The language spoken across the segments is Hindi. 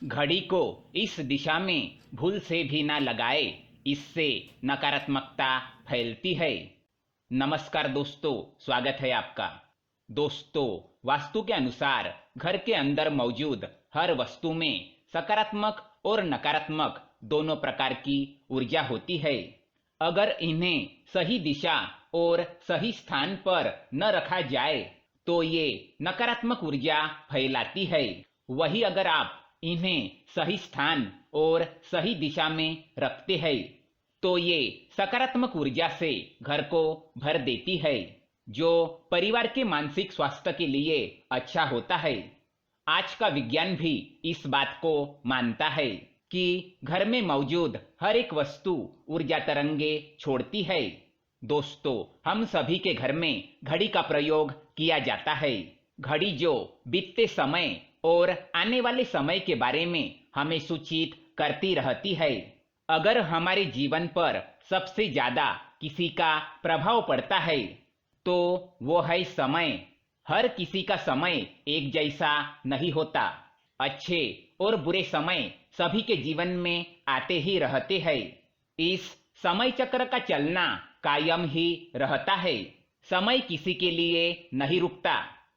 घड़ी को इस दिशा में भूल से भी ना लगाए, इससे नकारात्मकता फैलती है। नमस्कार दोस्तों, स्वागत है आपका। दोस्तों, वास्तु के अनुसार घर के अंदर मौजूद हर वस्तु में सकारात्मक और नकारात्मक दोनों प्रकार की ऊर्जा होती है। अगर इन्हें सही दिशा और सही स्थान पर न रखा जाए तो ये नकारात्मक ऊर्जा फैलाती है। वही अगर आप इन्हें सही स्थान और सही दिशा में रखते हैं तो ये सकारात्मक ऊर्जा से घर को भर देती है, जो परिवार के मानसिक स्वास्थ्य के लिए अच्छा होता है। आज का विज्ञान भी इस बात को मानता है कि घर में मौजूद हर एक वस्तु ऊर्जा तरंगे छोड़ती है। दोस्तों, हम सभी के घर में घड़ी का प्रयोग किया जाता है। घड़ी जो बीतते समय और आने वाले समय के बारे में हमें सूचित करती रहती है। अगर हमारे जीवन पर सबसे ज्यादा किसी का प्रभाव पड़ता है तो वो है समय। हर किसी का समय एक जैसा नहीं होता। अच्छे और बुरे समय सभी के जीवन में आते ही रहते हैं। इस समय चक्र का चलना कायम ही रहता है। समय किसी के लिए नहीं रुकता।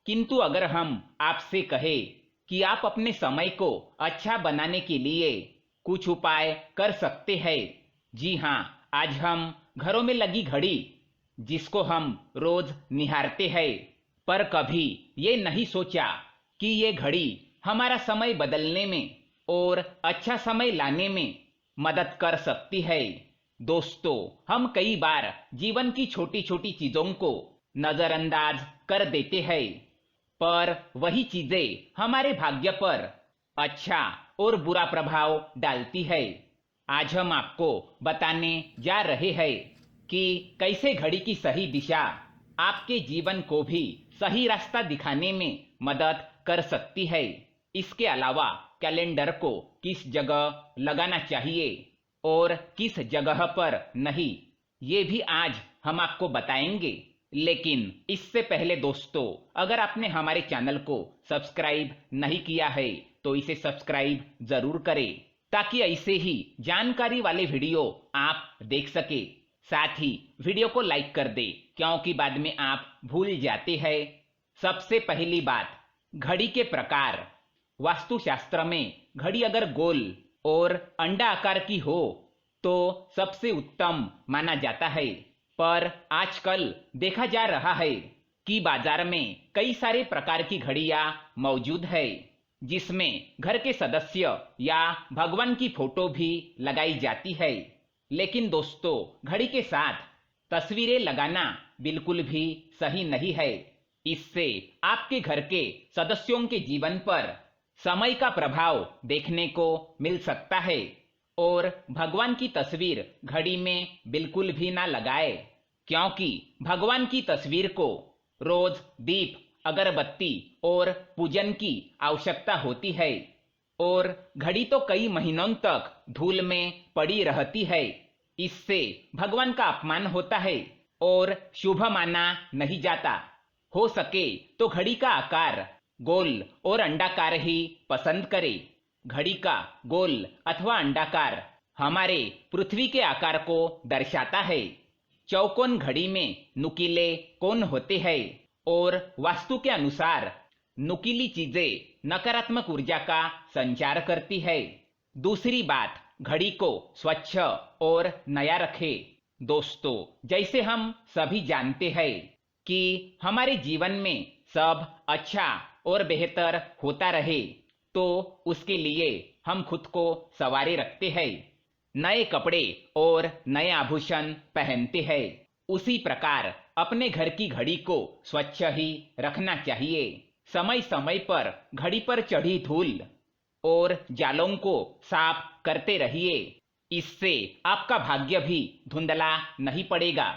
किंतु अगर हम आपसे कहें कि आप अपने समय को अच्छा बनाने के लिए कुछ उपाय कर सकते हैं। जी हाँ, आज हम घरों में लगी घड़ी, जिसको हम रोज निहारते हैं, पर कभी ये नहीं सोचा कि ये घड़ी हमारा समय बदलने में और अच्छा समय लाने में मदद कर सकती है। दोस्तों, हम कई बार जीवन की छोटी छोटी चीजों को नजरअंदाज कर देते हैं, पर वही चीजें हमारे भाग्य पर अच्छा और बुरा प्रभाव डालती है। आज हम आपको बताने जा रहे हैं कि कैसे घड़ी की सही दिशा आपके जीवन को भी सही रास्ता दिखाने में मदद कर सकती है। इसके अलावा कैलेंडर को किस जगह लगाना चाहिए और किस जगह पर नहीं, ये भी आज हम आपको बताएंगे। लेकिन इससे पहले दोस्तों, अगर आपने हमारे चैनल को सब्सक्राइब नहीं किया है तो इसे सब्सक्राइब जरूर करें, ताकि ऐसे ही जानकारी वाले वीडियो आप देख सके। साथ ही वीडियो को लाइक कर दे, क्योंकि बाद में आप भूल जाते हैं। सबसे पहली बात, घड़ी के प्रकार। वास्तुशास्त्र में घड़ी अगर गोल और अंडा आकार की हो तो सबसे उत्तम माना जाता है। पर आजकल देखा जा रहा है कि बाजार में कई सारे प्रकार की घड़ियां मौजूद है, जिसमें घर के सदस्य या भगवान की फोटो भी लगाई जाती है। लेकिन दोस्तों, घड़ी के साथ तस्वीरें लगाना बिल्कुल भी सही नहीं है। इससे आपके घर के सदस्यों के जीवन पर समय का प्रभाव देखने को मिल सकता है। और भगवान की तस्वीर घड़ी में बिल्कुल भी ना लगाए, क्योंकि भगवान की तस्वीर को रोज दीप, अगरबत्ती और पूजन की आवश्यकता होती है। और घड़ी तो कई महीनों तक धूल में पड़ी रहती है। इससे भगवान का अपमान होता है और शुभ माना नहीं जाता। हो सके तो घड़ी का आकार गोल और अंडाकार ही पसंद करें। घड़ी का गोल अथवा अंडाकार हमारे पृथ्वी के आकार को दर्शाता है। चौकोन घड़ी में नुकीले कोण होते हैं और वास्तु के अनुसार नुकीली चीजें नकारात्मक ऊर्जा का संचार करती है। दूसरी बात, घड़ी को स्वच्छ और नया रखें। दोस्तों, जैसे हम सभी जानते हैं कि हमारे जीवन में सब अच्छा और बेहतर होता रहे, तो उसके लिए हम खुद को संवारे रखते हैं, नए कपड़े और नए आभूषण पहनते हैं। उसी प्रकार अपने घर की घड़ी को स्वच्छ ही रखना चाहिए। समय समय पर घड़ी पर चढ़ी धूल और जालों को साफ करते रहिए। इससे आपका भाग्य भी धुंधला नहीं पड़ेगा।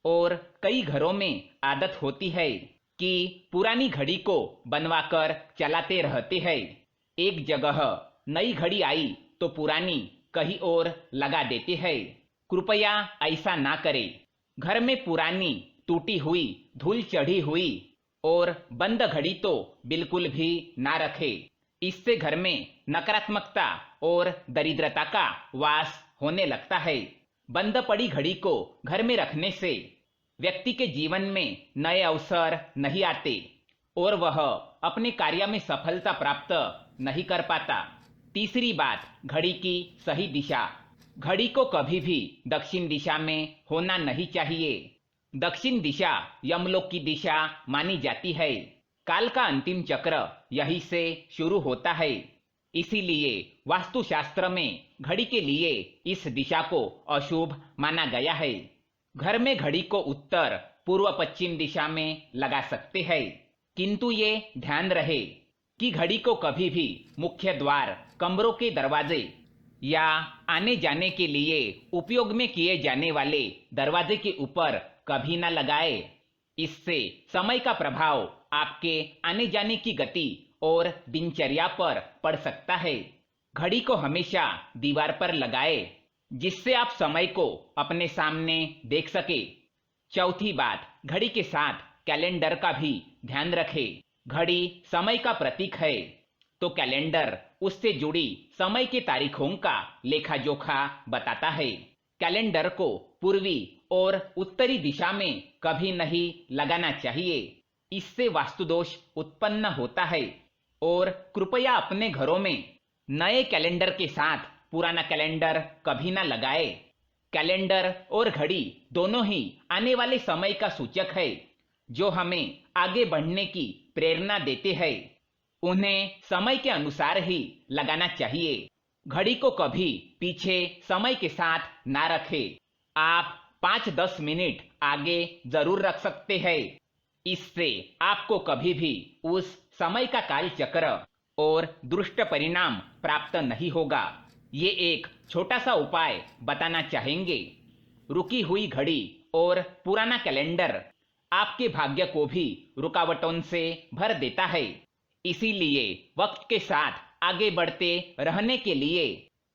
और कई घरों में आदत होती है कि पुरानी घड़ी को बनवाकर चलाते रहते हैं। एक जगह नई घड़ी आई तो पुरानी कहीं और लगा देते हैं। कृपया ऐसा ना करें। घर में पुरानी, टूटी हुई, धूल चढ़ी हुई और बंद घड़ी तो बिल्कुल भी ना रखें। इससे घर में नकारात्मकता और दरिद्रता का वास होने लगता है। बंद पड़ी घड़ी को घर में रखने से व्यक्ति के जीवन में नए अवसर नहीं आते और वह अपने कार्य में सफलता प्राप्त नहीं कर पाता। तीसरी बात, घड़ी की सही दिशा। घड़ी को कभी भी दक्षिण दिशा में होना नहीं चाहिए। दक्षिण दिशा यमलोक की दिशा मानी जाती है। काल का अंतिम चक्र यहीं से शुरू होता है। इसीलिए वास्तुशास्त्र में घड़ी के लिए इस दिशा को अशुभ माना गया है। घर में घड़ी को उत्तर पूर्व पश्चिम दिशा में लगा सकते हैं, किंतु ये ध्यान रहे कि घड़ी को कभी भी मुख्य द्वार, कमरों के दरवाजे या आने जाने के लिए उपयोग में किए जाने वाले दरवाजे के ऊपर कभी न लगाए। इससे समय का प्रभाव आपके आने जाने की गति और दिनचर्या पर पड़ सकता है। घड़ी को हमेशा दीवार पर लगाए जिससे आप समय को अपने सामने देख सके। चौथी बात, घड़ी के साथ कैलेंडर का भी ध्यान रखें। घड़ी समय का प्रतीक है, तो कैलेंडर उससे जुड़ी समय की तारीखों का लेखा जोखा बताता है। कैलेंडर को पूर्वी और उत्तरी दिशा में कभी नहीं लगाना चाहिए, इससे वास्तुदोष उत्पन्न होता है। और कृपया अपने घरों में नए कैलेंडर के साथ पुराना कैलेंडर कभी ना लगाए। कैलेंडर और घड़ी दोनों ही आने वाले समय का सूचक है, जो हमें आगे बढ़ने की प्रेरणा देते हैं। उन्हें समय के अनुसार ही लगाना चाहिए। घड़ी को कभी पीछे समय के साथ ना रखें। आप 5-10 मिनट आगे जरूर रख सकते हैं। इससे आपको कभी भी उस समय का काल चक्र और दुष्ट परिणाम प्राप्त नहीं होगा। ये एक छोटा सा उपाय बताना चाहेंगे। रुकी हुई घड़ी और पुराना कैलेंडर आपके भाग्य को भी रुकावटों से भर देता है। इसीलिए वक्त के साथ आगे बढ़ते रहने के लिए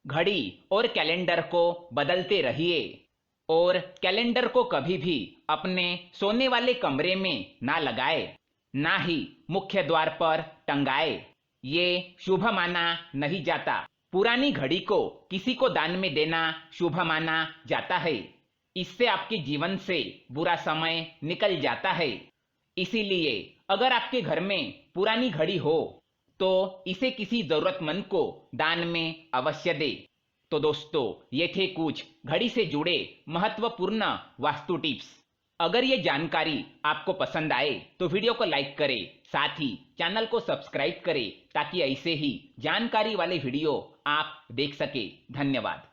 घड़ी और कैलेंडर को बदलते रहिए। और कैलेंडर को कभी भी अपने सोने वाले कमरे में ना लगाए, ना ही मुख्य द्वार पर टंगाए। ये शुभ माना नहीं जाता। पुरानी घड़ी को किसी को दान में देना शुभ माना जाता है। इससे आपके जीवन से बुरा समय निकल जाता है। इसीलिए अगर आपके घर में पुरानी घड़ी हो तो इसे किसी जरूरतमंद को दान में अवश्य दे। तो दोस्तों, ये थे कुछ घड़ी से जुड़े महत्वपूर्ण वास्तु टिप्स। अगर ये जानकारी आपको पसंद आए तो वीडियो को लाइक करें, साथ ही चैनल को सब्सक्राइब करें ताकि ऐसे ही जानकारी वाले वीडियो आप देख सके। धन्यवाद।